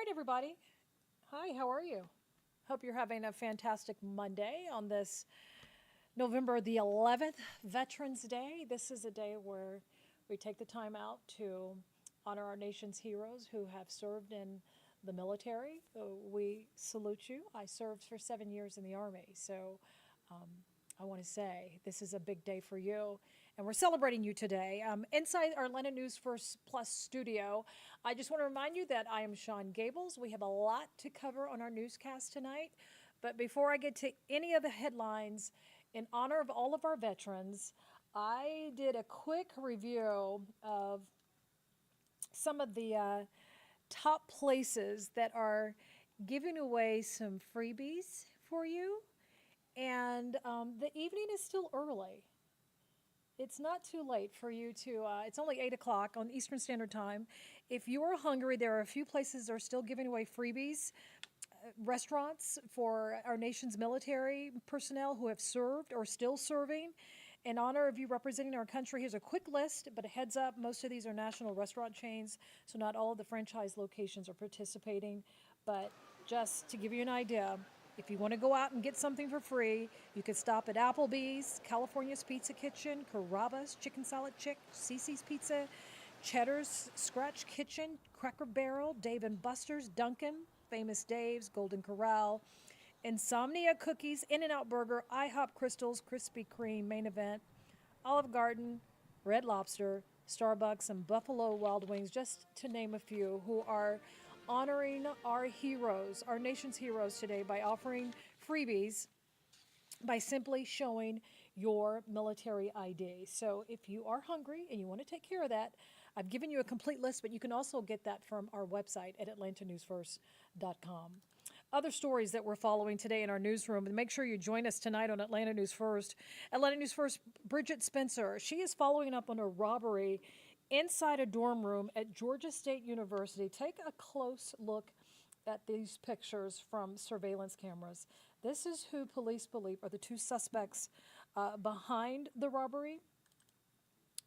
right, everybody. Hi, how are you? Hope you're having a fantastic Monday on this November the 11th, Veterans Day. This is a day where we take the time out to honor our nation's heroes who have served in the military. We salute you. I served for 7 years in the Army, so um, I want to say this is a big day for you, and we're celebrating you today. Inside our Atlanta News First Plus studio, I just want to remind you that I am Shon Gables. We have a lot to cover on our newscast tonight, but before I get to any of the headlines, in honor of all of our veterans, I did a quick review of some of the top places that are giving away some freebies for you. And the evening is still early. It's not too late for you to, it's only 8 o'clock on Eastern Standard Time. If you are hungry, there are a few places that are still giving away freebies. Restaurants for our nation's military personnel who have served or still serving. In honor of you representing our country, here's a quick list, but a heads up, most of these are national restaurant chains, so not all of the franchise locations are participating. But just to give you an idea, if you want to go out and get something for free, you can stop at Applebee's, California's Pizza Kitchen, Carrabba's Chicken Salad Chick, Cece's Pizza, Cheddar's Scratch Kitchen, Cracker Barrel, Dave & Buster's, Dunkin', Famous Dave's, Golden Corral, Insomnia Cookies, In-N-Out Burger, IHOP Crystals, Krispy Kreme, Main Event, Olive Garden, Red Lobster, Starbucks, and Buffalo Wild Wings, just to name a few, who are honoring our heroes, our nation's heroes today by offering freebies by simply showing your military ID. So if you are hungry and you want to take care of that, I've given you a complete list, but you can also get that from our website at atlantanewsfirst.com. Other stories that we're following today in our newsroom, and make sure you join us tonight on Atlanta News First. Atlanta News First, Bridget Spencer, she is following up on a robbery inside a dorm room at Georgia State University. Take a close look at these pictures from surveillance cameras. This is who police believe are the two suspects behind the robbery.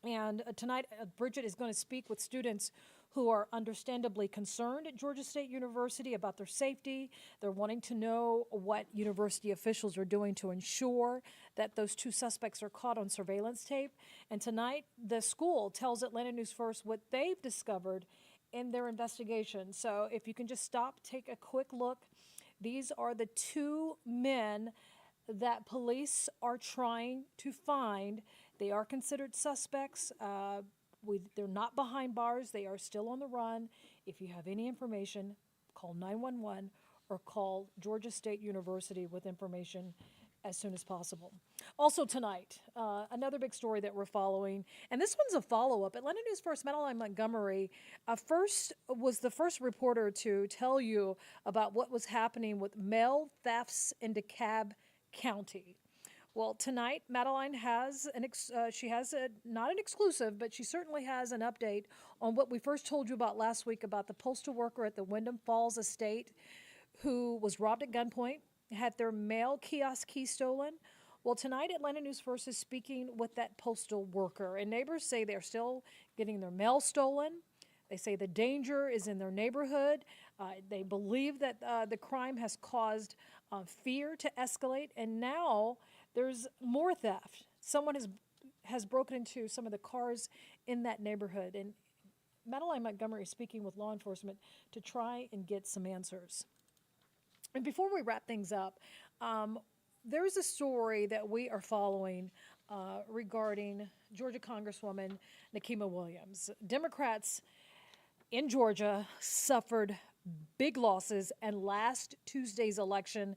And tonight, Bridget is going to speak with students who are understandably concerned at Georgia State University about their safety. They're wanting to know what university officials are doing to ensure that those two suspects are caught on surveillance tape. And tonight, the school tells Atlanta News First what they've discovered in their investigation. So if you can just stop, take a quick look. These are the two men that police are trying to find. They are considered suspects. They're not behind bars. They are still on the run. If you have any information, call 911 or call Georgia State University with information as soon as possible. Also tonight, another big story that we're following, and this one's a follow-up. Atlanta News First, Madeline Montgomery, was the first reporter to tell you about what was happening with mail thefts in DeKalb County. Well, tonight, Madeline has not an exclusive, but she certainly has an update on what we first told you about last week about the postal worker at the Wyndham Falls estate who was robbed at gunpoint, had their mail kiosk key stolen. Well, tonight, Atlanta News First is speaking with that postal worker, and neighbors say they're still getting their mail stolen. They say the danger is in their neighborhood. They believe that the crime has caused fear to escalate, and now there's more theft. Someone has broken into some of the cars in that neighborhood, and Madeline Montgomery is speaking with law enforcement to try and get some answers. And before we wrap things up, there's a story that we are following regarding Georgia Congresswoman Nika Williams. Democrats in Georgia suffered big losses in last Tuesday's election,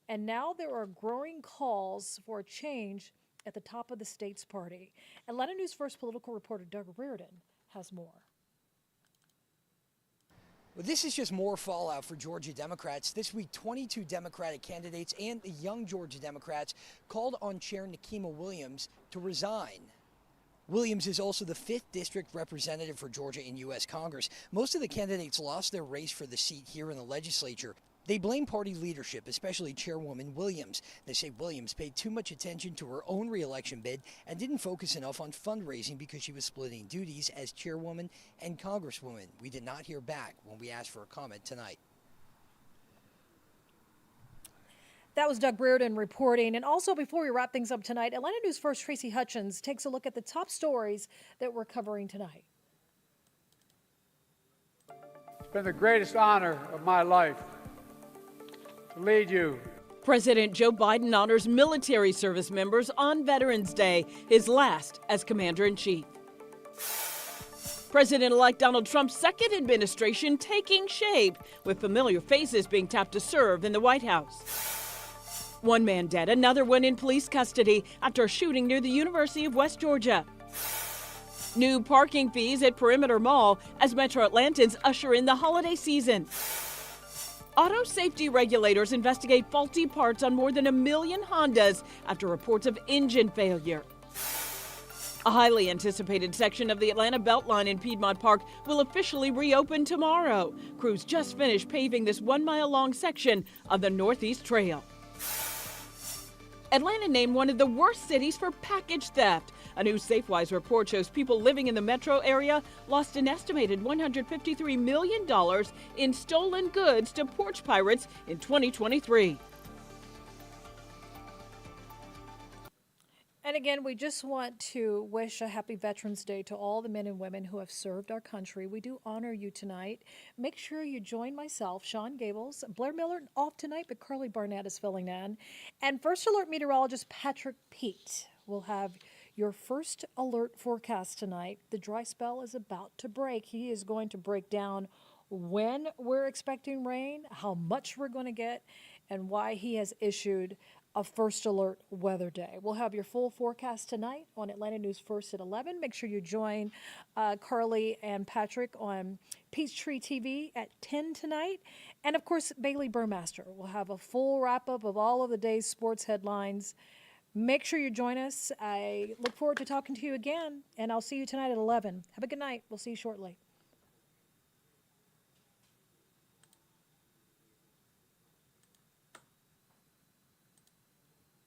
and now there are growing calls for a change at the top of the state's party. Atlanta News First political reporter Doug Reardon has more. Well, this is just more fallout for Georgia Democrats. This week, 22 Democratic candidates and the young Georgia Democrats called on Chair Nika Williams to resign. Williams is also the 5th district representative for Georgia in U.S. Congress. Most of the candidates lost their race for the seat here in the legislature. They blame party leadership, especially Chairwoman Williams. They say Williams paid too much attention to her own re-election bid and didn't focus enough on fundraising because she was splitting duties as chairwoman and congresswoman. We did not hear back when we asked for a comment tonight. That was Doug Brereton reporting. And also, before we wrap things up tonight, Atlanta News First Tracy Hutchins takes a look at the top stories that we're covering tonight. It's been the greatest honor of my life to lead you. President Joe Biden honors military service members on Veterans Day, his last as Commander-in-Chief. President-elect Donald Trump's second administration taking shape, with familiar faces being tapped to serve in the White House. One man dead, another one in police custody after a shooting near the University of West Georgia. New parking fees at Perimeter Mall as Metro Atlantans usher in the holiday season. Auto safety regulators investigate faulty parts on more than 1 million Hondas after reports of engine failure. A highly anticipated section of the Atlanta Beltline in Piedmont Park will officially reopen tomorrow. Crews just finished paving this 1-mile-long section of the Northeast Trail. Atlanta named one of the worst cities for package theft. A new Safewise report shows people living in the metro area lost an estimated $153 million in stolen goods to porch pirates in 2023. And again, we just want to wish a happy Veterans Day to all the men and women who have served our country. We do honor you tonight. Make sure you join myself, Shon, Gables, Blair Miller off tonight, but Carly Barnett is filling in. And First Alert meteorologist Patrick Pete will have your First Alert forecast tonight. The dry spell is about to break. He is going to break down when we're expecting rain, how much we're going to get, and why he has issued a First Alert weather day. We'll have your full forecast tonight on Atlanta News First at 11. Make sure you join Carly and Patrick on Peachtree TV at 10 tonight. And of course, Bailey Burmaster will have a full wrap-up of all of the day's sports headlines. Make sure you join us. I look forward to talking to you again, and I'll see you tonight at 11. Have a good night. We'll see you shortly.